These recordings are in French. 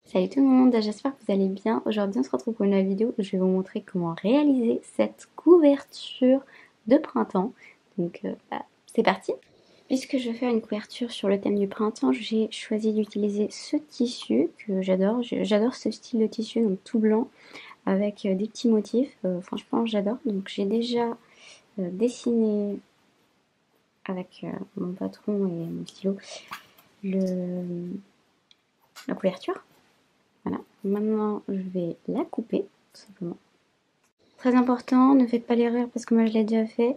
Salut tout le monde, j'espère que vous allez bien. Aujourd'hui on se retrouve pour une nouvelle vidéo où je vais vous montrer comment réaliser cette couverture de printemps. Donc c'est parti. Puisque je vais faire une couverture sur le thème du printemps, j'ai choisi d'utiliser ce tissu que j'adore. J'adore ce style de tissu, donc tout blanc avec des petits motifs. Franchement j'adore. Donc j'ai déjà dessiné avec mon patron et mon stylo la couverture. Voilà, maintenant je vais la couper, tout simplement. Très important, ne faites pas l'erreur parce que moi je l'ai déjà fait.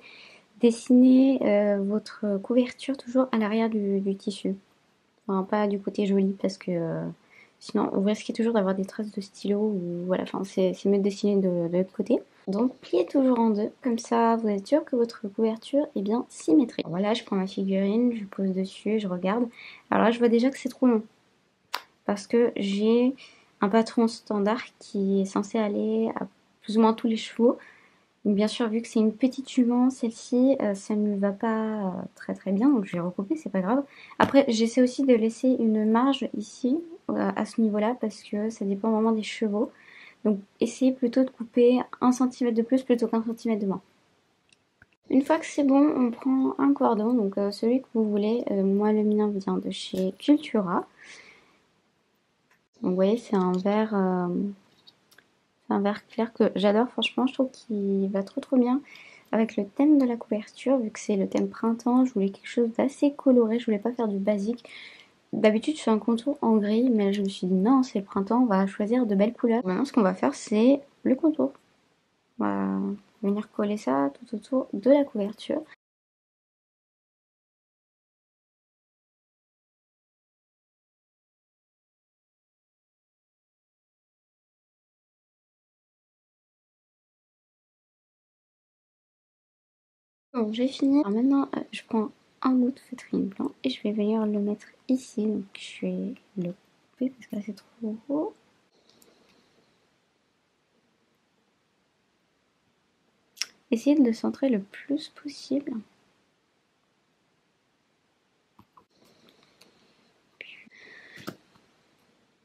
Dessinez votre couverture toujours à l'arrière du tissu. Enfin, pas du côté joli parce que sinon vous risquez toujours d'avoir des traces de stylo ou voilà, enfin c'est mieux de dessiner de l'autre côté. Donc pliez toujours en deux, comme ça vous êtes sûr que votre couverture est bien symétrique. Voilà, je prends ma figurine, je pose dessus, je regarde. Alors là je vois déjà que c'est trop long parce que j'ai un patron standard qui est censé aller à plus ou moins tous les chevaux. Donc bien sûr, vu que c'est une petite jument, celle-ci, ça ne lui va pas très très bien, donc je vais recouper, c'est pas grave. Après, j'essaie aussi de laisser une marge ici, à ce niveau-là, parce que ça dépend vraiment des chevaux. Donc essayez plutôt de couper 1 cm de plus plutôt qu'1 cm de moins. Une fois que c'est bon, on prend un cordon, donc celui que vous voulez. Moi, le mien vient de chez Cultura. Donc vous voyez, c'est un vert clair que j'adore, franchement, je trouve qu'il va trop bien avec le thème de la couverture, vu que c'est le thème printemps. Je voulais quelque chose d'assez coloré, je voulais pas faire du basique. D'habitude, je fais un contour en gris, mais je me suis dit non, c'est le printemps, on va choisir de belles couleurs. Maintenant, ce qu'on va faire, c'est le contour. On va venir coller ça tout autour de la couverture. Donc j'ai fini. Alors maintenant, je prends un bout de feutrine blanc et je vais venir le mettre ici. Donc je vais le couper parce que là c'est trop gros. Essayez de le centrer le plus possible.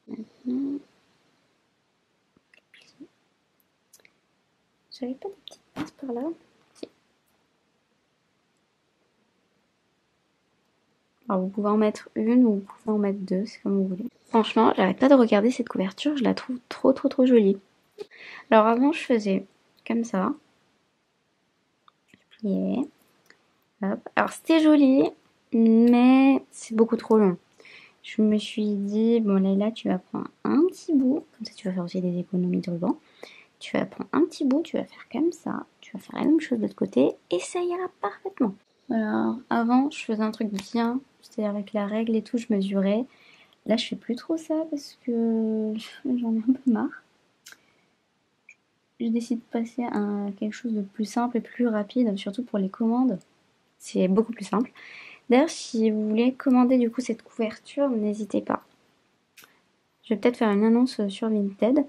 Maintenant, j'avais pas de petites pinces par là. Si. Alors vous pouvez en mettre une ou vous pouvez en mettre deux, c'est comme vous voulez. Franchement, j'arrête pas de regarder cette couverture, je la trouve trop jolie. Alors avant, je faisais comme ça. Je pliais. Hop. Alors c'était joli, mais c'est beaucoup trop long. Je me suis dit, bon Leïla, tu vas prendre un petit bout, comme ça tu vas faire aussi des économies de ruban. Tu vas prendre un petit bout, tu vas faire comme ça, tu vas faire la même chose de l'autre côté et ça ira parfaitement. Alors avant, je faisais un truc bien, c'est-à-dire avec la règle et tout, je mesurais. Là, je fais plus trop ça parce que j'en ai un peu marre. Je décide de passer à quelque chose de plus simple et plus rapide, surtout pour les commandes. C'est beaucoup plus simple. D'ailleurs, si vous voulez commander du coup cette couverture, n'hésitez pas. Je vais peut-être faire une annonce sur Vinted.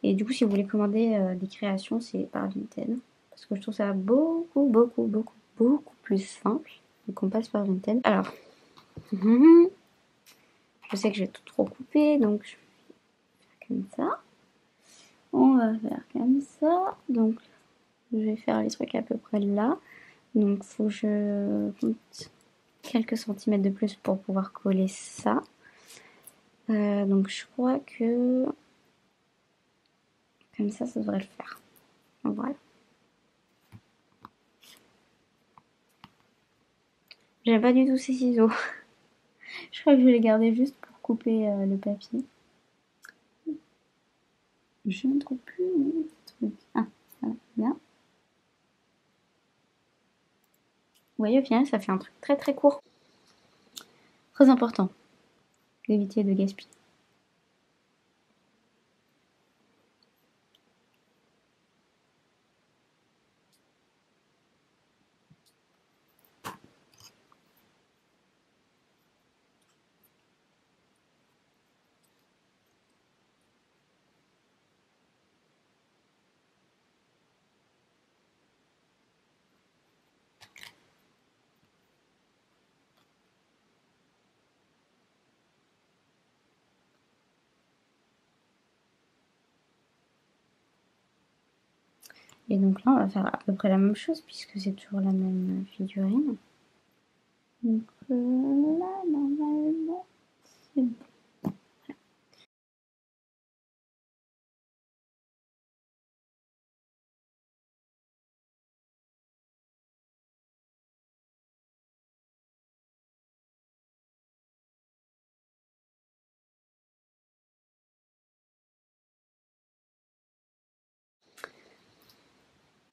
Et du coup, si vous voulez commander des créations, c'est par Vinted. Parce que je trouve ça beaucoup plus simple. Donc on passe par Vinted. Alors, je sais que j'ai tout trop coupé, donc je vais faire comme ça. On va faire comme ça. Donc, je vais faire les trucs à peu près là. Donc, faut que je compte quelques centimètres de plus pour pouvoir coller ça. Donc, je crois que comme ça devrait le faire. Donc, voilà. J'aime pas du tout ces ciseaux. Je crois que je vais les garder juste pour couper le papier. Je ne trouve plus mon truc. Ah, voilà, bien. Vous voyez, au final, ça fait un truc très court. Très important d'éviter de gaspiller. Et donc là, on va faire à peu près la même chose puisque c'est toujours la même figurine. Donc là, normalement, c'est bon.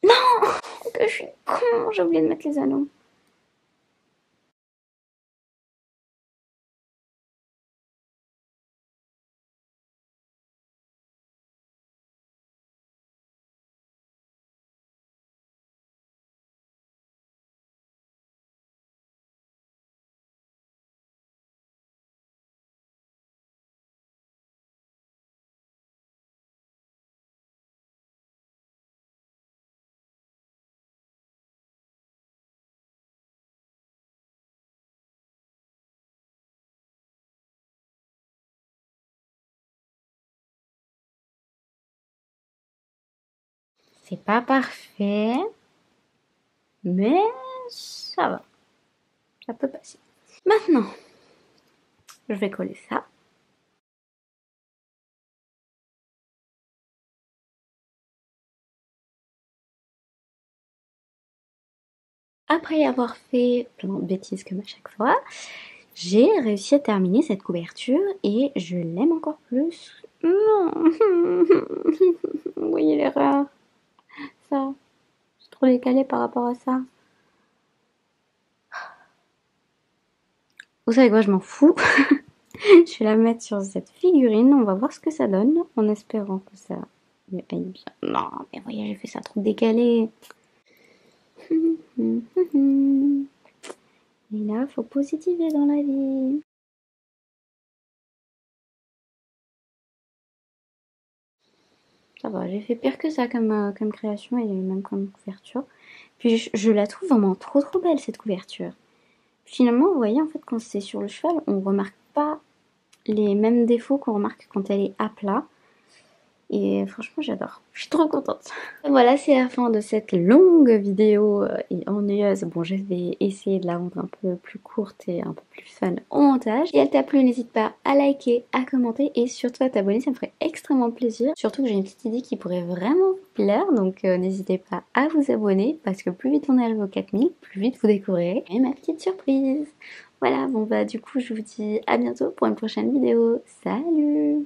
Non, que je suis con, j'ai oublié de mettre les anneaux. C'est pas parfait, mais ça va, ça peut passer. Maintenant, je vais coller ça. Après avoir fait plein de bêtises comme à chaque fois, j'ai réussi à terminer cette couverture et je l'aime encore plus. Non. Vous voyez l'erreur? Ça, c'est trop décalé par rapport à ça. Vous savez quoi, je m'en fous. Je vais la mettre sur cette figurine, on va voir ce que ça donne, en espérant que ça lui aille bien. Non, mais voyez, j'ai fait ça trop décalé. Et là, faut positiver dans la vie. Ça va, j'ai fait pire que ça comme création et même comme couverture. Puis je la trouve vraiment trop belle cette couverture. Finalement, vous voyez, en fait, quand c'est sur le cheval, on remarque pas les mêmes défauts qu'on remarque quand elle est à plat. Et franchement, j'adore. Je suis trop contente. Voilà, c'est la fin de cette longue vidéo et ennuyeuse. Bon, je vais essayer de la rendre un peu plus courte et un peu plus fun au montage. Si elle t'a plu, n'hésite pas à liker, à commenter et surtout à t'abonner, ça me ferait extrêmement plaisir. Surtout que j'ai une petite idée qui pourrait vraiment vous plaire, donc n'hésitez pas à vous abonner parce que plus vite on arrive aux 4000, plus vite vous découvrirez et ma petite surprise. Voilà, bon bah du coup je vous dis à bientôt pour une prochaine vidéo. Salut!